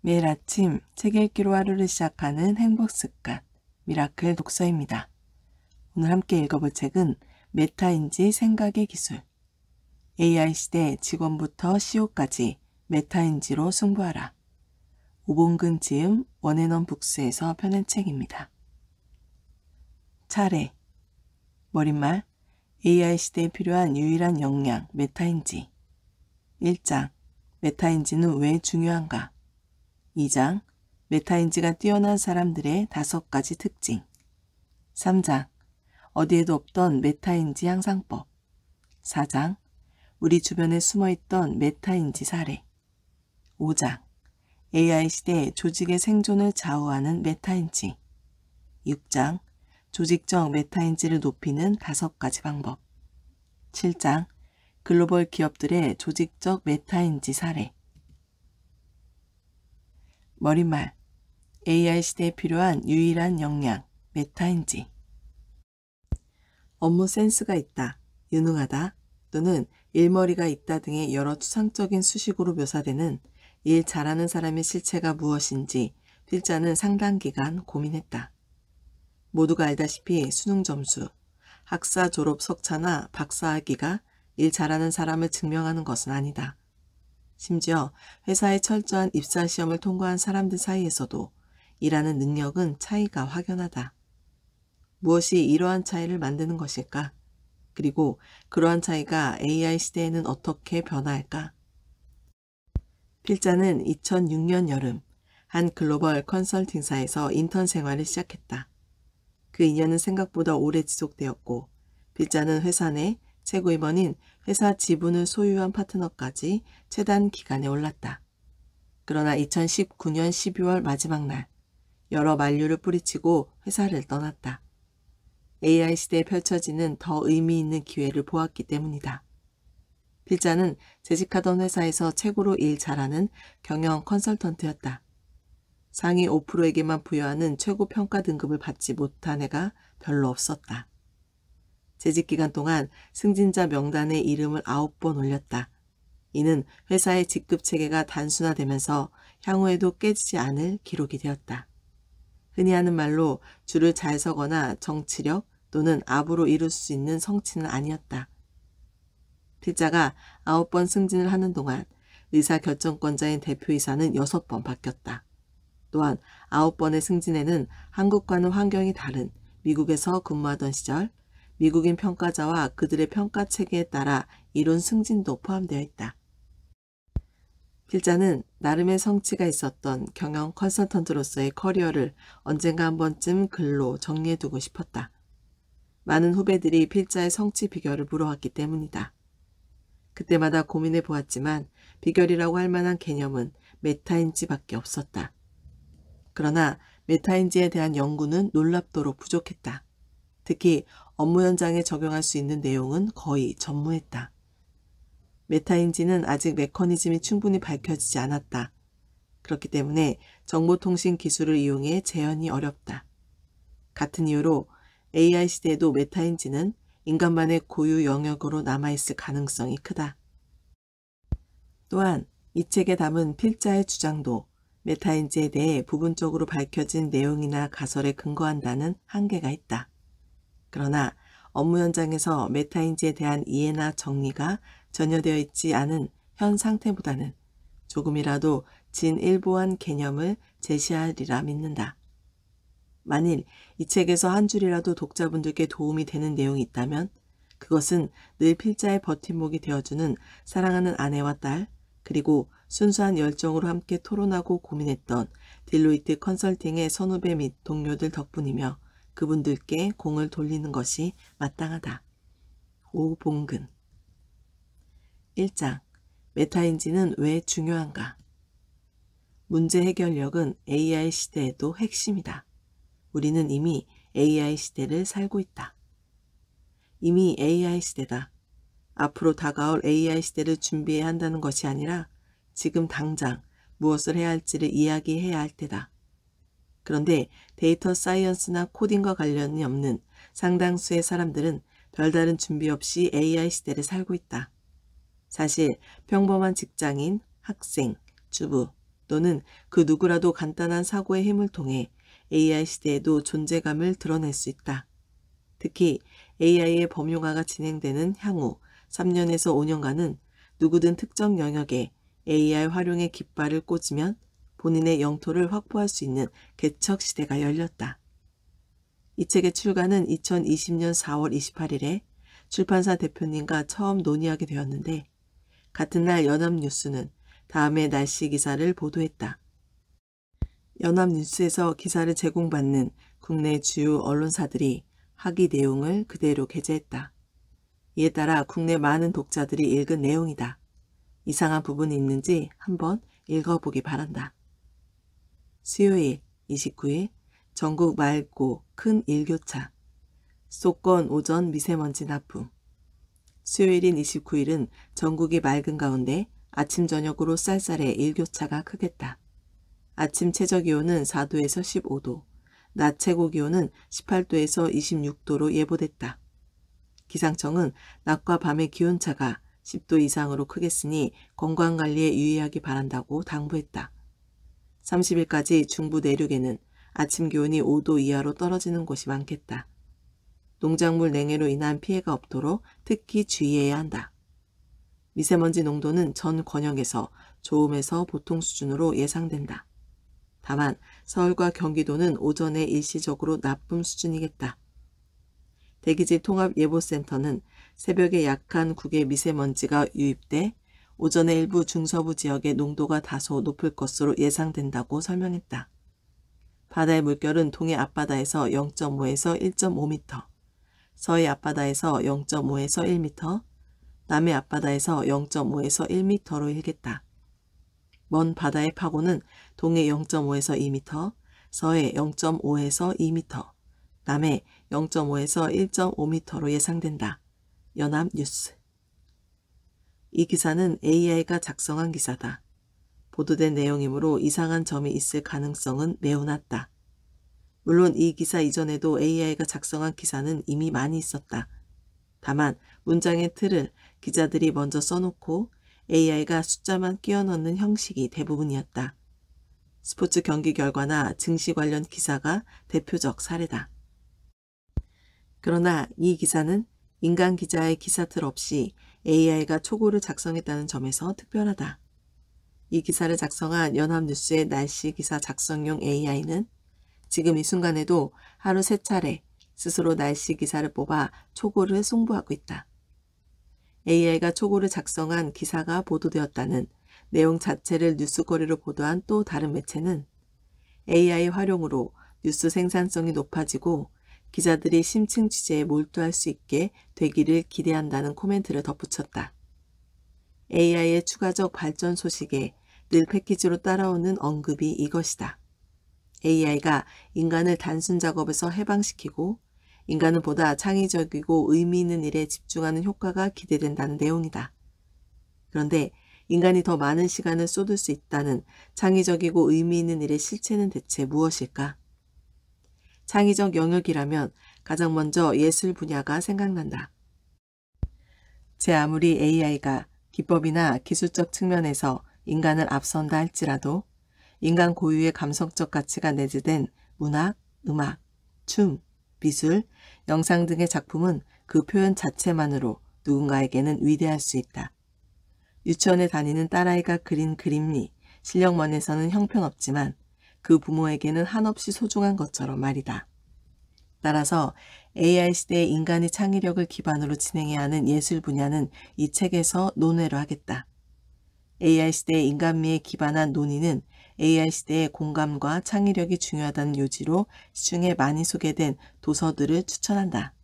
매일 아침 책 읽기로 하루를 시작하는 행복 습관, 미라클 독서입니다. 오늘 함께 읽어볼 책은 메타인지 생각의 기술. AI 시대 직원부터 CEO까지 메타인지로 승부하라. 오봉근 지음 원앤원 북스에서 펴낸 책입니다. 차례. 머릿말. AI 시대에 필요한 유일한 역량 메타인지. 1장. 메타인지는 왜 중요한가? 2장. 메타인지가 뛰어난 사람들의 5가지 특징. 3장. 어디에도 없던 메타인지 향상법. 4장. 우리 주변에 숨어있던 메타인지 사례. 5장. AI 시대 조직의 생존을 좌우하는 메타인지. 6장. 조직적 메타인지를 높이는 5가지 방법. 7장. 글로벌 기업들의 조직적 메타인지 사례. 머릿말. AI 시대에 필요한 유일한 역량, 메타인지. 업무 센스가 있다, 유능하다, 또는 일머리가 있다 등의 여러 추상적인 수식어로 묘사되는 일 잘하는 사람의 실체가 무엇인지 필자는 상당 기간 고민했다. 모두가 알다시피 수능 점수, 학사 졸업 석차나 박사학위가 일 잘하는 사람을 증명하는 것은 아니다. 심지어 회사의 철저한 입사시험을 통과한 사람들 사이에서도 일하는 능력은 차이가 확연하다. 무엇이 이러한 차이를 만드는 것일까? 그리고 그러한 차이가 AI 시대에는 어떻게 변화할까? 필자는 2006년 여름 한 글로벌 컨설팅사에서 인턴 생활을 시작했다. 그 인연은 생각보다 오래 지속되었고 필자는 회사 내 최고임원인 회사 지분을 소유한 파트너까지 최단 기간에 올랐다. 그러나 2019년 12월 마지막 날 여러 만류를 뿌리치고 회사를 떠났다. AI 시대에 펼쳐지는 더 의미 있는 기회를 보았기 때문이다. 필자는 재직하던 회사에서 최고로 일 잘하는 경영 컨설턴트였다. 상위 5%에게만 부여하는 최고 평가 등급을 받지 못한 애가 별로 없었다. 재직 기간 동안 승진자 명단에 이름을 9번 올렸다. 이는 회사의 직급 체계가 단순화되면서 향후에도 깨지지 않을 기록이 되었다. 흔히 하는 말로 줄을 잘 서거나 정치력 또는 압으로 이룰 수 있는 성취는 아니었다. 필자가 9번 승진을 하는 동안 의사결정권자인 대표이사는 6번 바뀌었다. 또한 9번의 승진에는 한국과는 환경이 다른 미국에서 근무하던 시절 미국인 평가자와 그들의 평가 체계에 따라 이룬 승진도 포함되어 있다. 필자는 나름의 성취가 있었던 경영 컨설턴트로서의 커리어를 언젠가 한 번쯤 글로 정리해두고 싶었다. 많은 후배들이 필자의 성취 비결을 물어왔기 때문이다. 그때마다 고민해 보았지만 비결이라고 할 만한 개념은 메타인지밖에 없었다. 그러나 메타인지에 대한 연구는 놀랍도록 부족했다. 특히 업무 현장에 적용할 수 있는 내용은 거의 전무했다. 메타인지는 아직 메커니즘이 충분히 밝혀지지 않았다. 그렇기 때문에 정보통신 기술을 이용해 재현이 어렵다. 같은 이유로 AI 시대에도 메타인지는 인간만의 고유 영역으로 남아있을 가능성이 크다. 또한 이 책에 담은 필자의 주장도 메타인지에 대해 부분적으로 밝혀진 내용이나 가설에 근거한다는 한계가 있다. 그러나 업무 현장에서 메타인지에 대한 이해나 정리가 전혀 되어 있지 않은 현 상태보다는 조금이라도 진일보한 개념을 제시하리라 믿는다. 만일 이 책에서 한 줄이라도 독자분들께 도움이 되는 내용이 있다면 그것은 늘 필자의 버팀목이 되어주는 사랑하는 아내와 딸 그리고 순수한 열정으로 함께 토론하고 고민했던 딜로이트 컨설팅의 선후배 및 동료들 덕분이며 그분들께 공을 돌리는 것이 마땅하다. 오봉근. 1장. 메타인지는 왜 중요한가? 문제 해결력은 AI 시대에도 핵심이다. 우리는 이미 AI 시대를 살고 있다. 이미 AI 시대다. 앞으로 다가올 AI 시대를 준비해야 한다는 것이 아니라 지금 당장 무엇을 해야 할지를 이야기해야 할 때다. 그런데 데이터 사이언스나 코딩과 관련이 없는 상당수의 사람들은 별다른 준비 없이 AI 시대를 살고 있다. 사실 평범한 직장인, 학생, 주부, 또는 그 누구라도 간단한 사고의 힘을 통해 AI 시대에도 존재감을 드러낼 수 있다. 특히 AI의 범용화가 진행되는 향후 3년에서 5년간은 누구든 특정 영역에 AI 활용의 깃발을 꽂으면 본인의 영토를 확보할 수 있는 개척 시대가 열렸다. 이 책의 출간은 2020년 4월 28일에 출판사 대표님과 처음 논의하게 되었는데 같은 날 연합뉴스는 다음의 날씨 기사를 보도했다. 연합뉴스에서 기사를 제공받는 국내 주요 언론사들이 학위 내용을 그대로 게재했다. 이에 따라 국내 많은 독자들이 읽은 내용이다. 이상한 부분이 있는지 한번 읽어보기 바란다. 수요일 29일 전국 맑고 큰 일교차. 수도권 오전 미세먼지 나쁨. 수요일인 29일은 전국이 맑은 가운데 아침 저녁으로 쌀쌀해 일교차가 크겠다. 아침 최저기온은 4도에서 15도, 낮 최고기온은 18도에서 26도로 예보됐다. 기상청은 낮과 밤의 기온차가 10도 이상으로 크겠으니 건강관리에 유의하기 바란다고 당부했다. 30일까지 중부 내륙에는 아침 기온이 5도 이하로 떨어지는 곳이 많겠다. 농작물 냉해로 인한 피해가 없도록 특히 주의해야 한다. 미세먼지 농도는 전 권역에서 좋음에서 보통 수준으로 예상된다. 다만 서울과 경기도는 오전에 일시적으로 나쁨 수준이겠다. 대기질 통합예보센터는 새벽에 약한 국외 미세먼지가 유입돼 오전에 일부 중서부 지역의 농도가 다소 높을 것으로 예상된다고 설명했다. 바다의 물결은 동해 앞바다에서 0.5에서 1.5m, 서해 앞바다에서 0.5에서 1m, 남해 앞바다에서 0.5에서 1m로 일겠다. 먼 바다의 파고는 동해 0.5에서 2m, 서해 0.5에서 2m, 남해 0.5에서 1.5m로 예상된다. 연합뉴스. 이 기사는 AI가 작성한 기사다. 보도된 내용이므로 이상한 점이 있을 가능성은 매우 낮다. 물론 이 기사 이전에도 AI가 작성한 기사는 이미 많이 있었다. 다만 문장의 틀을 기자들이 먼저 써놓고 AI가 숫자만 끼워 넣는 형식이 대부분이었다. 스포츠 경기 결과나 증시 관련 기사가 대표적 사례다. 그러나 이 기사는 인간 기자의 기사틀 없이 AI가 초고를 작성했다는 점에서 특별하다. 이 기사를 작성한 연합뉴스의 날씨 기사 작성용 AI는 지금 이 순간에도 하루 3차례 스스로 날씨 기사를 뽑아 초고를 송부하고 있다. AI가 초고를 작성한 기사가 보도되었다는 내용 자체를 뉴스거리로 보도한 또 다른 매체는 AI 활용으로 뉴스 생산성이 높아지고 기자들이 심층 취재에 몰두할 수 있게 되기를 기대한다는 코멘트를 덧붙였다. AI의 추가적 발전 소식에 늘 패키지로 따라오는 언급이 이것이다. AI가 인간을 단순 작업에서 해방시키고 인간은 보다 창의적이고 의미 있는 일에 집중하는 효과가 기대된다는 내용이다. 그런데 인간이 더 많은 시간을 쏟을 수 있다는 창의적이고 의미 있는 일의 실체는 대체 무엇일까? 창의적 영역이라면 가장 먼저 예술 분야가 생각난다. 제 아무리 AI가 기법이나 기술적 측면에서 인간을 앞선다 할지라도 인간 고유의 감성적 가치가 내재된 문학, 음악, 춤, 미술, 영상 등의 작품은 그 표현 자체만으로 누군가에게는 위대할 수 있다. 유치원에 다니는 딸아이가 그린 그림이 실력면에서는 형편없지만 그 부모에게는 한없이 소중한 것처럼 말이다. 따라서 AI 시대의 인간의 창의력을 기반으로 진행해야 하는 예술 분야는 이 책에서 논외로 하겠다. AI 시대의 인간미에 기반한 논의는 AI 시대의 공감과 창의력이 중요하다는 요지로 시중에 많이 소개된 도서들을 추천한다.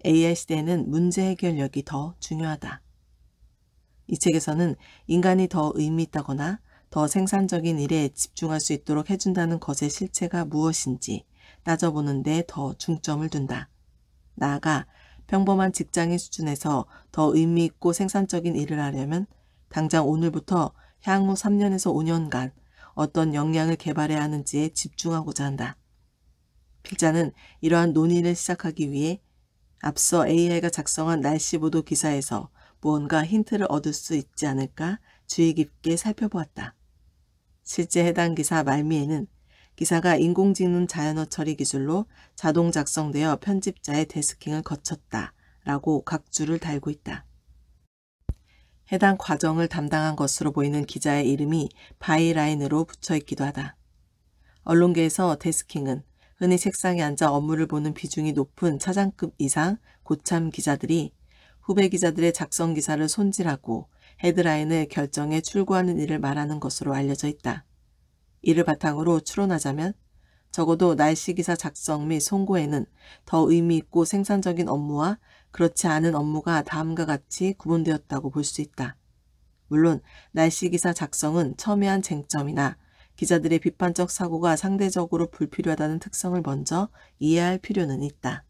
AI 시대에는 문제 해결력이 더 중요하다. 이 책에서는 인간이 더 의미 있다거나 더 생산적인 일에 집중할 수 있도록 해준다는 것의 실체가 무엇인지 따져보는 데 더 중점을 둔다. 나아가 평범한 직장인 수준에서 더 의미 있고 생산적인 일을 하려면 당장 오늘부터 향후 3년에서 5년간 어떤 역량을 개발해야 하는지에 집중하고자 한다. 필자는 이러한 논의를 시작하기 위해 앞서 AI가 작성한 날씨보도 기사에서 무언가 힌트를 얻을 수 있지 않을까 주의 깊게 살펴보았다. 실제 해당 기사 말미에는 기사가 인공지능 자연어 처리 기술로 자동 작성되어 편집자의 데스킹을 거쳤다 라고 각주를 달고 있다. 해당 과정을 담당한 것으로 보이는 기자의 이름이 바이라인으로 붙여 있기도 하다. 언론계에서 데스킹은 흔히 책상에 앉아 업무를 보는 비중이 높은 차장급 이상 고참 기자들이 후배 기자들의 작성 기사를 손질하고 헤드라인을 결정해 출고하는 일을 말하는 것으로 알려져 있다. 이를 바탕으로 추론하자면 적어도 날씨 기사 작성 및 송고에는 더 의미 있고 생산적인 업무와 그렇지 않은 업무가 다음과 같이 구분되었다고 볼 수 있다. 물론 날씨 기사 작성은 첨예한 쟁점이나 기자들의 비판적 사고가 상대적으로 불필요하다는 특성을 먼저 이해할 필요는 있다.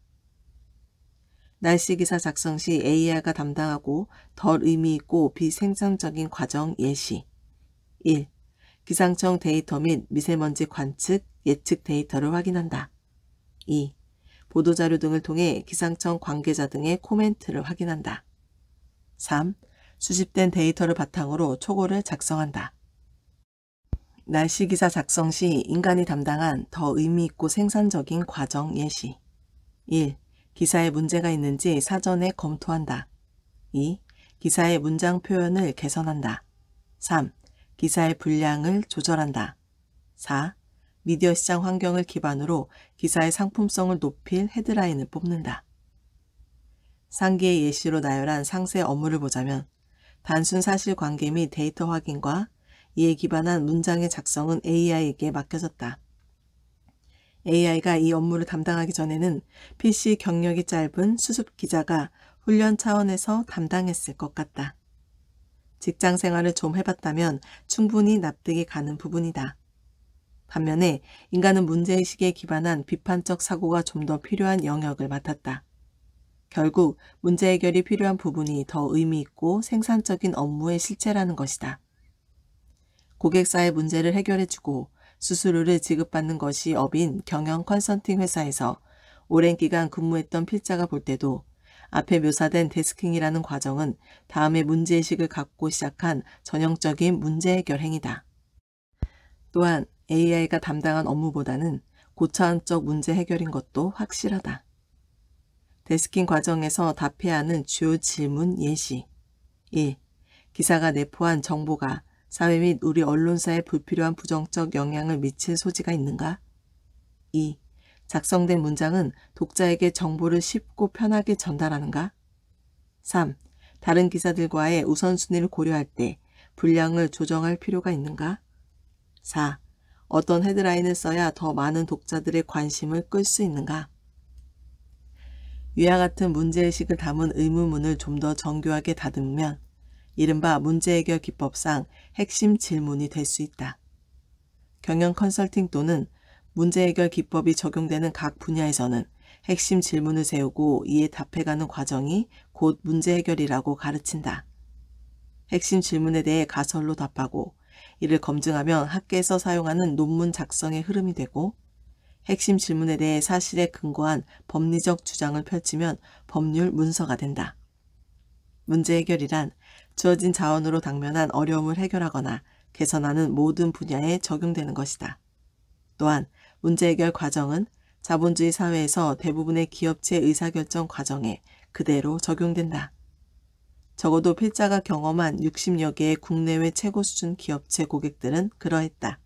날씨 기사 작성 시 AI가 담당하고 덜 의미 있고 비생산적인 과정 예시 1. 기상청 데이터 및 미세먼지 관측, 예측 데이터를 확인한다. 2. 보도자료 등을 통해 기상청 관계자 등의 코멘트를 확인한다. 3. 수집된 데이터를 바탕으로 초고를 작성한다. 날씨 기사 작성 시 인간이 담당한 더 의미 있고 생산적인 과정 예시 1. 기사에 문제가 있는지 사전에 검토한다. 2. 기사의 문장 표현을 개선한다. 3. 기사의 분량을 조절한다. 4. 미디어 시장 환경을 기반으로 기사의 상품성을 높일 헤드라인을 뽑는다. 상기의 예시로 나열한 상세 업무를 보자면 단순 사실관계 및 데이터 확인과 이에 기반한 문장의 작성은 AI에게 맡겨졌다. AI가 이 업무를 담당하기 전에는 PC 경력이 짧은 수습 기자가 훈련 차원에서 담당했을 것 같다. 직장 생활을 좀 해봤다면 충분히 납득이 가는 부분이다. 반면에 인간은 문제의식에 기반한 비판적 사고가 좀 더 필요한 영역을 맡았다. 결국 문제 해결이 필요한 부분이 더 의미 있고 생산적인 업무의 실체라는 것이다. 고객사의 문제를 해결해주고 수수료를 지급받는 것이 업인 경영 컨설팅 회사에서 오랜 기간 근무했던 필자가 볼 때도 앞에 묘사된 데스킹이라는 과정은 다음의 문제의식을 갖고 시작한 전형적인 문제 해결 행위다. 또한 AI가 담당한 업무보다는 고차원적 문제 해결인 것도 확실하다. 데스킹 과정에서 답해야 하는 주요 질문 예시 1. 기사가 내포한 정보가 사회 및 우리 언론사에 불필요한 부정적 영향을 미칠 소지가 있는가? 2. 작성된 문장은 독자에게 정보를 쉽고 편하게 전달하는가? 3. 다른 기사들과의 우선순위를 고려할 때 분량을 조정할 필요가 있는가? 4. 어떤 헤드라인을 써야 더 많은 독자들의 관심을 끌 수 있는가? 위와 같은 문제의식을 담은 의문문을 좀 더 정교하게 다듬으면 이른바 문제해결 기법상 핵심 질문이 될 수 있다. 경영 컨설팅 또는 문제해결 기법이 적용되는 각 분야에서는 핵심 질문을 세우고 이에 답해가는 과정이 곧 문제해결이라고 가르친다. 핵심 질문에 대해 가설로 답하고 이를 검증하면 학계에서 사용하는 논문 작성의 흐름이 되고 핵심 질문에 대해 사실에 근거한 법리적 주장을 펼치면 법률 문서가 된다. 문제 해결이란 주어진 자원으로 당면한 어려움을 해결하거나 개선하는 모든 분야에 적용되는 것이다. 또한 문제 해결 과정은 자본주의 사회에서 대부분의 기업체 의사결정 과정에 그대로 적용된다. 적어도 필자가 경험한 60여 개의 국내외 최고 수준 기업체 고객들은 그러했다.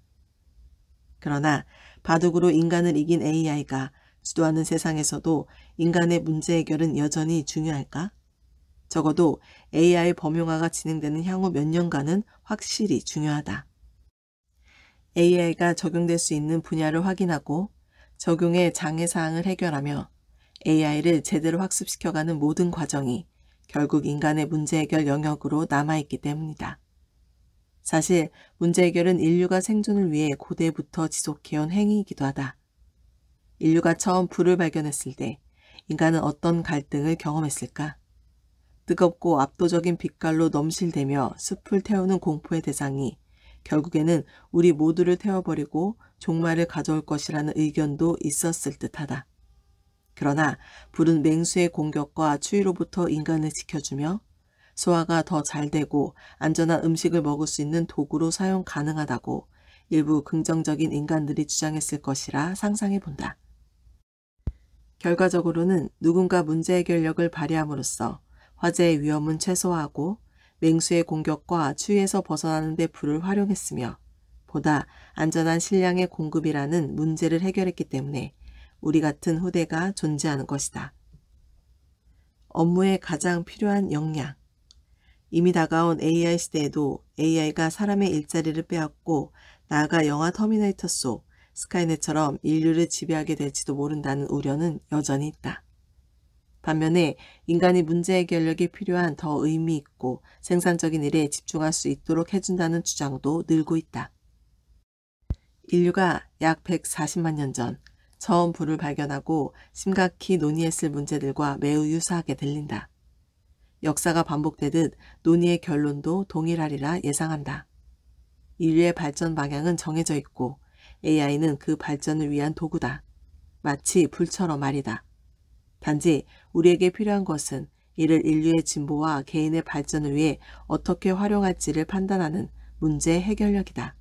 그러나 바둑으로 인간을 이긴 AI가 주도하는 세상에서도 인간의 문제 해결은 여전히 중요할까? 적어도 AI 범용화가 진행되는 향후 몇 년간은 확실히 중요하다. AI가 적용될 수 있는 분야를 확인하고 적용의 장애사항을 해결하며 AI를 제대로 학습시켜가는 모든 과정이 결국 인간의 문제 해결 영역으로 남아있기 때문이다. 사실 문제 해결은 인류가 생존을 위해 고대부터 지속해온 행위이기도 하다. 인류가 처음 불을 발견했을 때 인간은 어떤 갈등을 경험했을까? 뜨겁고 압도적인 빛깔로 넘실대며 숲을 태우는 공포의 대상이 결국에는 우리 모두를 태워버리고 종말을 가져올 것이라는 의견도 있었을 듯하다. 그러나 불은 맹수의 공격과 추위로부터 인간을 지켜주며 소화가 더 잘 되고 안전한 음식을 먹을 수 있는 도구로 사용 가능하다고 일부 긍정적인 인간들이 주장했을 것이라 상상해 본다. 결과적으로는 누군가 문제 해결력을 발휘함으로써 화재의 위험은 최소화하고 맹수의 공격과 추위에서 벗어나는 데 불을 활용했으며 보다 안전한 식량의 공급이라는 문제를 해결했기 때문에 우리 같은 후대가 존재하는 것이다. 업무에 가장 필요한 역량. 이미 다가온 AI 시대에도 AI가 사람의 일자리를 빼앗고 나아가 영화 터미네이터 속 스카이넷처럼 인류를 지배하게 될지도 모른다는 우려는 여전히 있다. 반면에 인간이 문제 해결력이 필요한 더 의미 있고 생산적인 일에 집중할 수 있도록 해준다는 주장도 늘고 있다. 인류가 약 140만 년 전 처음 불을 발견하고 심각히 논의했을 문제들과 매우 유사하게 들린다. 역사가 반복되듯 논의의 결론도 동일하리라 예상한다. 인류의 발전 방향은 정해져 있고 AI는 그 발전을 위한 도구다. 마치 불처럼 말이다. 단지 우리에게 필요한 것은 이를 인류의 진보와 개인의 발전을 위해 어떻게 활용할지를 판단하는 문제 해결력이다.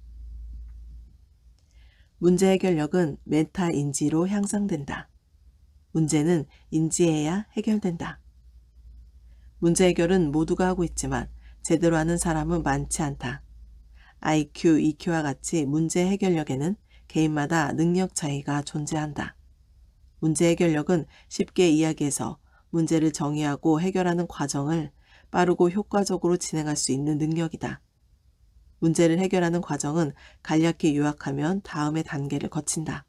문제 해결력은 메타 인지로 향상된다. 문제는 인지해야 해결된다. 문제 해결은 모두가 하고 있지만 제대로 하는 사람은 많지 않다. IQ, EQ와 같이 문제 해결력에는 개인마다 능력 차이가 존재한다. 문제 해결력은 쉽게 이야기해서 문제를 정의하고 해결하는 과정을 빠르고 효과적으로 진행할 수 있는 능력이다. 문제를 해결하는 과정은 간략히 요약하면 다음의 단계를 거친다.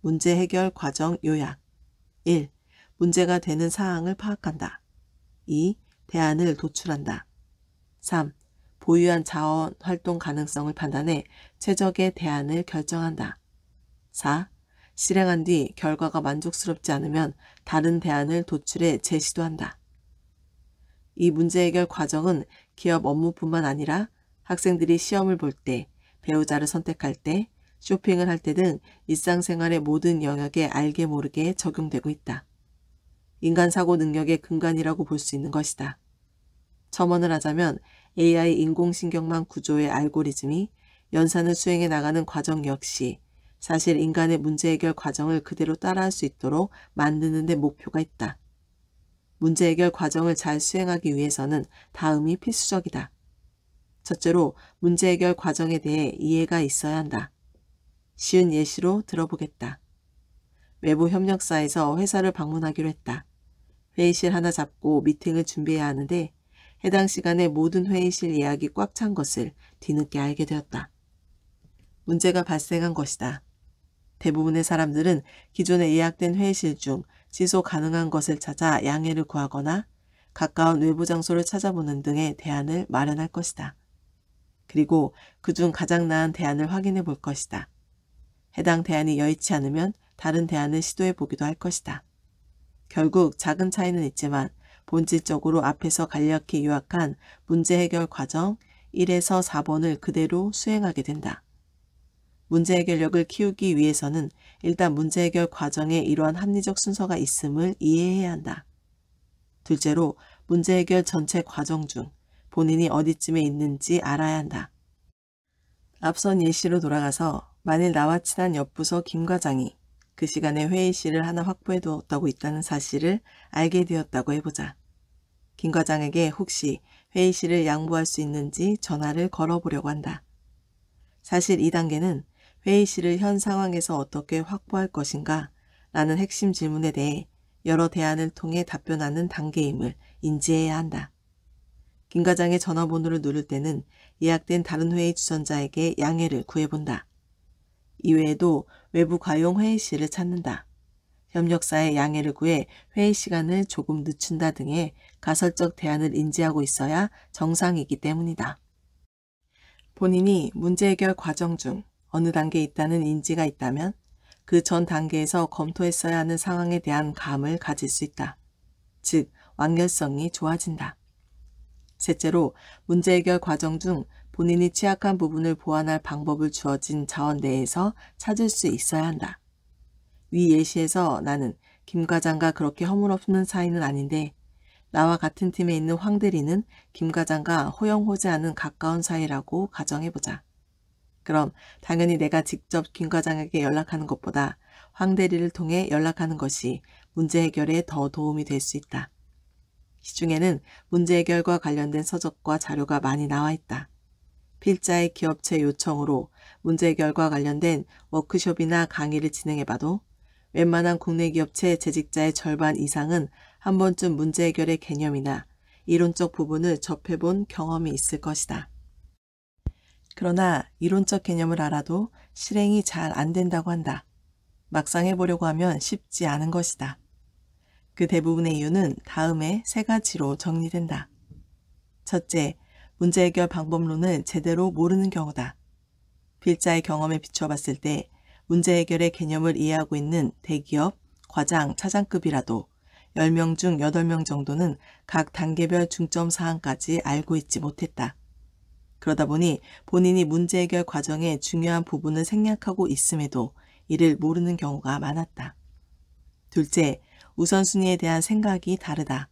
문제 해결 과정 요약. 1. 문제가 되는 사항을 파악한다. 2. 대안을 도출한다. 3. 보유한 자원 활동 가능성을 판단해 최적의 대안을 결정한다. 4. 실행한 뒤 결과가 만족스럽지 않으면 다른 대안을 도출해 제시도 한다. 이 문제 해결 과정은 기업 업무뿐만 아니라 학생들이 시험을 볼 때, 배우자를 선택할 때, 쇼핑을 할 때 등 일상생활의 모든 영역에 알게 모르게 적용되고 있다. 인간 사고 능력의 근간이라고 볼 수 있는 것이다. 첨언을 하자면 AI 인공신경망 구조의 알고리즘이 연산을 수행해 나가는 과정 역시 사실 인간의 문제 해결 과정을 그대로 따라할 수 있도록 만드는 데 목표가 있다. 문제 해결 과정을 잘 수행하기 위해서는 다음이 필수적이다. 첫째로 문제 해결 과정에 대해 이해가 있어야 한다. 쉬운 예시로 들어보겠다. 외부 협력사에서 회사를 방문하기로 했다. 회의실 하나 잡고 미팅을 준비해야 하는데 해당 시간에 모든 회의실 예약이 꽉 찬 것을 뒤늦게 알게 되었다. 문제가 발생한 것이다. 대부분의 사람들은 기존에 예약된 회의실 중 취소 가능한 것을 찾아 양해를 구하거나 가까운 외부 장소를 찾아보는 등의 대안을 마련할 것이다. 그리고 그중 가장 나은 대안을 확인해 볼 것이다. 해당 대안이 여의치 않으면 다른 대안을 시도해 보기도 할 것이다. 결국 작은 차이는 있지만 본질적으로 앞에서 간략히 요약한 문제 해결 과정 1에서 4번을 그대로 수행하게 된다. 문제 해결력을 키우기 위해서는 일단 문제 해결 과정에 이러한 합리적 순서가 있음을 이해해야 한다. 둘째로 문제 해결 전체 과정 중 본인이 어디쯤에 있는지 알아야 한다. 앞선 예시로 돌아가서 만일 나와 친한 옆부서 김 과장이 그 시간에 회의실을 하나 확보해 두었다고 있다는 사실을 알게 되었다고 해보자. 김 과장에게 혹시 회의실을 양보할 수 있는지 전화를 걸어보려고 한다. 사실 이 단계는 회의실을 현 상황에서 어떻게 확보할 것인가 라는 핵심 질문에 대해 여러 대안을 통해 답변하는 단계임을 인지해야 한다. 김 과장의 전화번호를 누를 때는 예약된 다른 회의 주선자에게 양해를 구해본다. 이외에도 외부 과용 회의실을 찾는다. 협력사의 양해를 구해 회의 시간을 조금 늦춘다 등의 가설적 대안을 인지하고 있어야 정상이기 때문이다. 본인이 문제 해결 과정 중 어느 단계에 있다는 인지가 있다면 그 전 단계에서 검토했어야 하는 상황에 대한 감을 가질 수 있다. 즉, 완결성이 좋아진다. 셋째로 문제 해결 과정 중 본인이 취약한 부분을 보완할 방법을 주어진 자원 내에서 찾을 수 있어야 한다. 위 예시에서 나는 김 과장과 그렇게 허물없는 사이는 아닌데 나와 같은 팀에 있는 황 대리는 김 과장과 호영호재하는 가까운 사이라고 가정해보자. 그럼 당연히 내가 직접 김 과장에게 연락하는 것보다 황 대리를 통해 연락하는 것이 문제 해결에 더 도움이 될 수 있다. 시중에는 문제 해결과 관련된 서적과 자료가 많이 나와 있다. 필자의 기업체 요청으로 문제 해결과 관련된 워크숍이나 강의를 진행해봐도 웬만한 국내 기업체 재직자의 절반 이상은 한 번쯤 문제 해결의 개념이나 이론적 부분을 접해본 경험이 있을 것이다. 그러나 이론적 개념을 알아도 실행이 잘 안 된다고 한다. 막상 해보려고 하면 쉽지 않은 것이다. 그 대부분의 이유는 다음에 3가지로 정리된다. 첫째, 문제 해결 방법론을 제대로 모르는 경우다. 필자의 경험에 비추어 봤을 때 문제 해결의 개념을 이해하고 있는 대기업, 과장, 차장급이라도 10명 중 8명 정도는 각 단계별 중점 사항까지 알고 있지 못했다. 그러다 보니 본인이 문제 해결 과정의 중요한 부분을 생략하고 있음에도 이를 모르는 경우가 많았다. 둘째, 우선순위에 대한 생각이 다르다.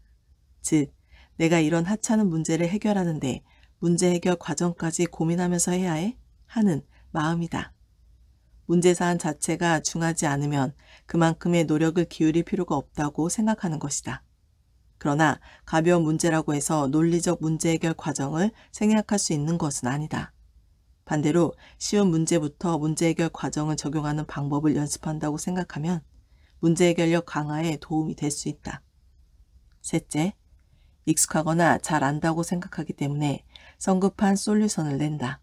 즉, 내가 이런 하찮은 문제를 해결하는데 문제 해결 과정까지 고민하면서 해야 해? 하는 마음이다. 문제사안 자체가 중하지 않으면 그만큼의 노력을 기울일 필요가 없다고 생각하는 것이다. 그러나 가벼운 문제라고 해서 논리적 문제 해결 과정을 생략할 수 있는 것은 아니다. 반대로 쉬운 문제부터 문제 해결 과정을 적용하는 방법을 연습한다고 생각하면 문제 해결력 강화에 도움이 될 수 있다. 셋째, 익숙하거나 잘 안다고 생각하기 때문에 성급한 솔루션을 낸다.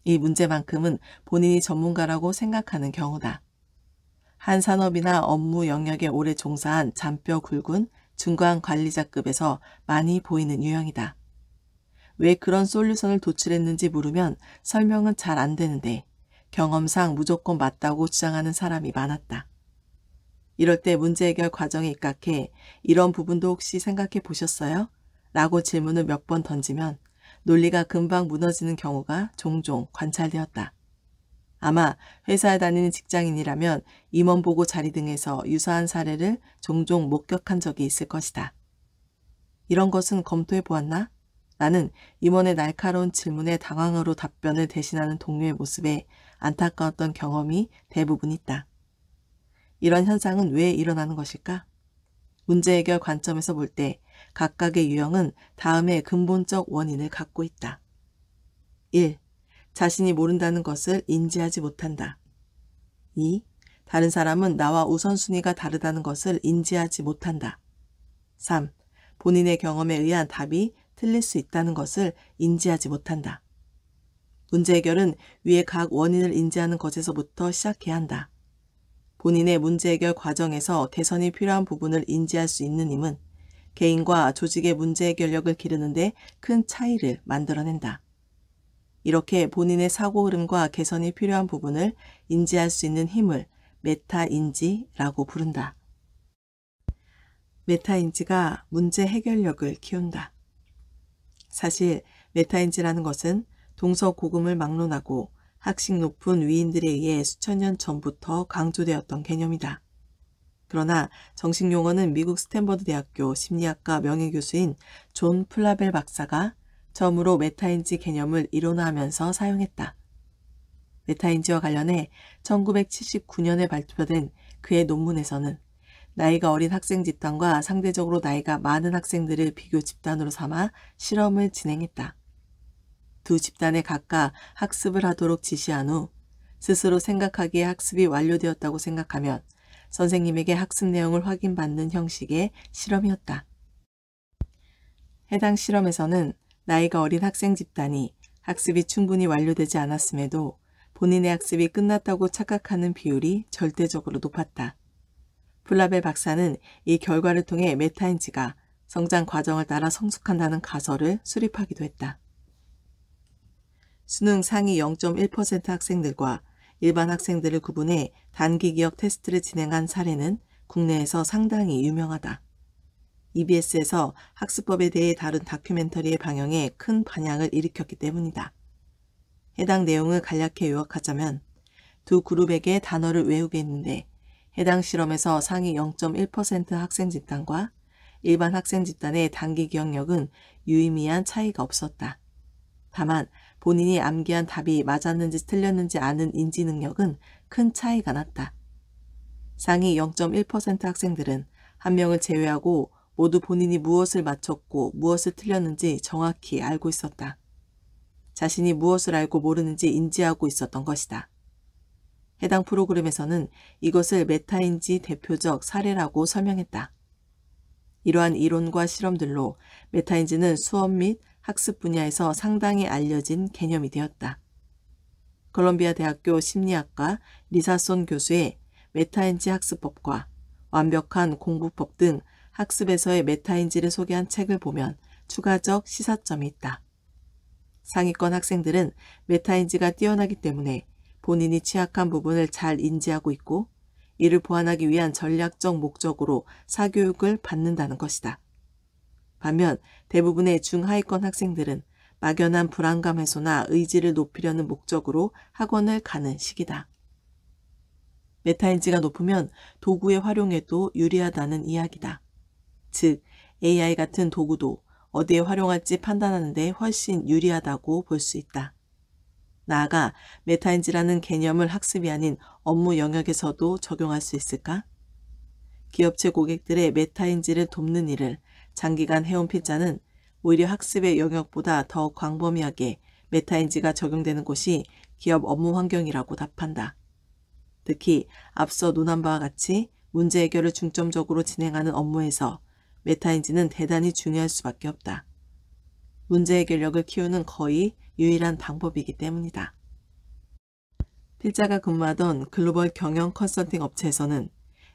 이 문제만큼은 본인이 전문가라고 생각하는 경우다. 한 산업이나 업무 영역에 오래 종사한 잔뼈 굵은 중간 관리자급에서 많이 보이는 유형이다. 왜 그런 솔루션을 도출했는지 물으면 설명은 잘 안 되는데 경험상 무조건 맞다고 주장하는 사람이 많았다. 이럴 때 문제 해결 과정에 입각해 이런 부분도 혹시 생각해 보셨어요? 라고 질문을 몇 번 던지면 논리가 금방 무너지는 경우가 종종 관찰되었다. 아마 회사에 다니는 직장인이라면 임원 보고 자리 등에서 유사한 사례를 종종 목격한 적이 있을 것이다. 이런 것은 검토해 보았나? 나는 임원의 날카로운 질문에 당황으로 답변을 대신하는 동료의 모습에 안타까웠던 경험이 대부분 있다. 이런 현상은 왜 일어나는 것일까? 문제 해결 관점에서 볼 때 각각의 유형은 다음의 근본적 원인을 갖고 있다. 1. 자신이 모른다는 것을 인지하지 못한다. 2. 다른 사람은 나와 우선순위가 다르다는 것을 인지하지 못한다. 3. 본인의 경험에 의한 답이 틀릴 수 있다는 것을 인지하지 못한다. 문제 해결은 위의 각 원인을 인지하는 것에서부터 시작해야 한다. 본인의 문제 해결 과정에서 개선이 필요한 부분을 인지할 수 있는 힘은 개인과 조직의 문제 해결력을 기르는데 큰 차이를 만들어낸다. 이렇게 본인의 사고 흐름과 개선이 필요한 부분을 인지할 수 있는 힘을 메타인지라고 부른다. 메타인지가 문제 해결력을 키운다. 사실 메타인지라는 것은 동서고금을 막론하고 학식 높은 위인들에 의해 수천 년 전부터 강조되었던 개념이다. 그러나 정식 용어는 미국 스탠퍼드 대학교 심리학과 명예교수인 존 플라벨 박사가 처음으로 메타인지 개념을 이론화하면서 사용했다. 메타인지와 관련해 1979년에 발표된 그의 논문에서는 나이가 어린 학생 집단과 상대적으로 나이가 많은 학생들을 비교 집단으로 삼아 실험을 진행했다. 두 집단에 각각 학습을 하도록 지시한 후 스스로 생각하기에 학습이 완료되었다고 생각하면 선생님에게 학습 내용을 확인받는 형식의 실험이었다. 해당 실험에서는 나이가 어린 학생 집단이 학습이 충분히 완료되지 않았음에도 본인의 학습이 끝났다고 착각하는 비율이 절대적으로 높았다. 플라벨 박사는 이 결과를 통해 메타인지가 성장 과정을 따라 성숙한다는 가설을 수립하기도 했다. 수능 상위 0.1% 학생들과 일반 학생들을 구분해 단기 기억 테스트를 진행한 사례는 국내에서 상당히 유명하다. EBS에서 학습법에 대해 다룬 다큐멘터리의 방영에 큰 반향을 일으켰기 때문이다. 해당 내용을 간략히 요약하자면 두 그룹에게 단어를 외우게 했는데 해당 실험에서 상위 0.1% 학생 집단과 일반 학생 집단의 단기 기억력은 유의미한 차이가 없었다. 다만 본인이 암기한 답이 맞았는지 틀렸는지 아는 인지 능력은 큰 차이가 났다. 상위 0.1% 학생들은 한 명을 제외하고 모두 본인이 무엇을 맞췄고 무엇을 틀렸는지 정확히 알고 있었다. 자신이 무엇을 알고 모르는지 인지하고 있었던 것이다. 해당 프로그램에서는 이것을 메타인지 대표적 사례라고 설명했다. 이러한 이론과 실험들로 메타인지는 수업 및 학습 분야에서 상당히 알려진 개념이 되었다. 콜롬비아 대학교 심리학과 리사손 교수의 메타인지 학습법과 완벽한 공부법 등 학습에서의 메타인지를 소개한 책을 보면 추가적 시사점이 있다. 상위권 학생들은 메타인지가 뛰어나기 때문에 본인이 취약한 부분을 잘 인지하고 있고 이를 보완하기 위한 전략적 목적으로 사교육을 받는다는 것이다. 반면 대부분의 중하위권 학생들은 막연한 불안감 해소나 의지를 높이려는 목적으로 학원을 가는 시기다. 메타인지가 높으면 도구의 활용에도 유리하다는 이야기다. 즉, AI 같은 도구도 어디에 활용할지 판단하는 데 훨씬 유리하다고 볼 수 있다. 나아가 메타인지라는 개념을 학습이 아닌 업무 영역에서도 적용할 수 있을까? 기업체 고객들의 메타인지를 돕는 일을 장기간 해온 필자는 오히려 학습의 영역보다 더 광범위하게 메타인지가 적용되는 곳이 기업 업무 환경이라고 답한다. 특히 앞서 논한 바와 같이 문제 해결을 중점적으로 진행하는 업무에서 메타인지는 대단히 중요할 수밖에 없다. 문제 해결력을 키우는 거의 유일한 방법이기 때문이다. 필자가 근무하던 글로벌 경영 컨설팅 업체에서는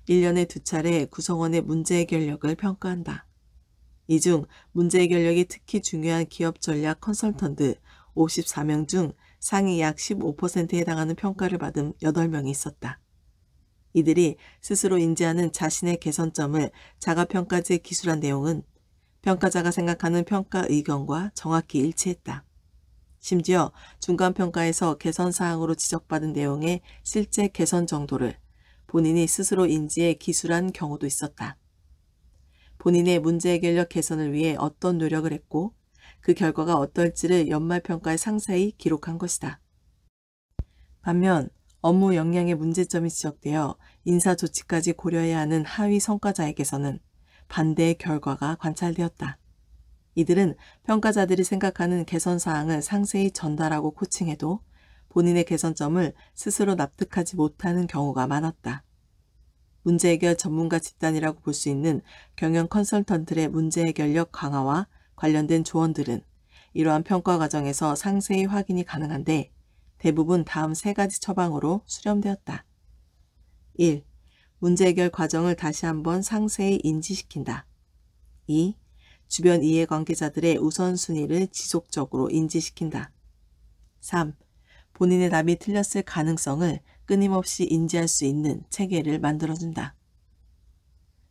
1년에 2차례 구성원의 문제 해결력을 평가한다. 이 중 문제 해결력이 특히 중요한 기업 전략 컨설턴트 54명 중 상위 약 15%에 해당하는 평가를 받은 8명이 있었다. 이들이 스스로 인지하는 자신의 개선점을 자가평가지에 기술한 내용은 평가자가 생각하는 평가 의견과 정확히 일치했다. 심지어 중간평가에서 개선사항으로 지적받은 내용의 실제 개선 정도를 본인이 스스로 인지해 기술한 경우도 있었다. 본인의 문제 해결력 개선을 위해 어떤 노력을 했고 그 결과가 어떨지를 연말평가에 상세히 기록한 것이다. 반면 업무 역량의 문제점이 지적되어 인사조치까지 고려해야 하는 하위 성과자에게서는 반대의 결과가 관찰되었다. 이들은 평가자들이 생각하는 개선사항을 상세히 전달하고 코칭해도 본인의 개선점을 스스로 납득하지 못하는 경우가 많았다. 문제 해결 전문가 집단이라고 볼 수 있는 경영 컨설턴트의 문제 해결력 강화와 관련된 조언들은 이러한 평가 과정에서 상세히 확인이 가능한데 대부분 다음 3가지 처방으로 수렴되었다. 1. 문제 해결 과정을 다시 한번 상세히 인지시킨다. 2. 주변 이해관계자들의 우선순위를 지속적으로 인지시킨다. 3. 본인의 답이 틀렸을 가능성을 끊임없이 인지할 수 있는 체계를 만들어준다.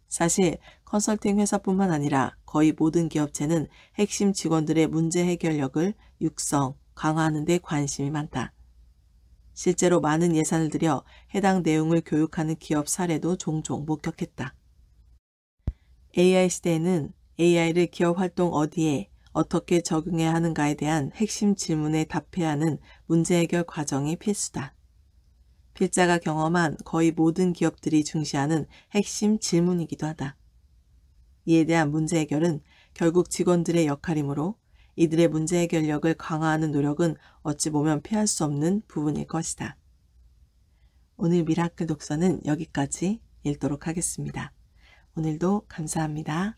사실 컨설팅 회사뿐만 아니라 거의 모든 기업체는 핵심 직원들의 문제 해결력을 육성, 강화하는 데 관심이 많다. 실제로 많은 예산을 들여 해당 내용을 교육하는 기업 사례도 종종 목격했다. AI 시대에는 AI를 기업 활동 어디에 어떻게 적용해야 하는가에 대한 핵심 질문에 답해야 하는 문제 해결 과정이 필수다. 필자가 경험한 거의 모든 기업들이 중시하는 핵심 질문이기도 하다. 이에 대한 문제 해결은 결국 직원들의 역할이므로 이들의 문제 해결력을 강화하는 노력은 어찌 보면 피할 수 없는 부분일 것이다. 오늘 미라클 독서는 여기까지 읽도록 하겠습니다. 오늘도 감사합니다.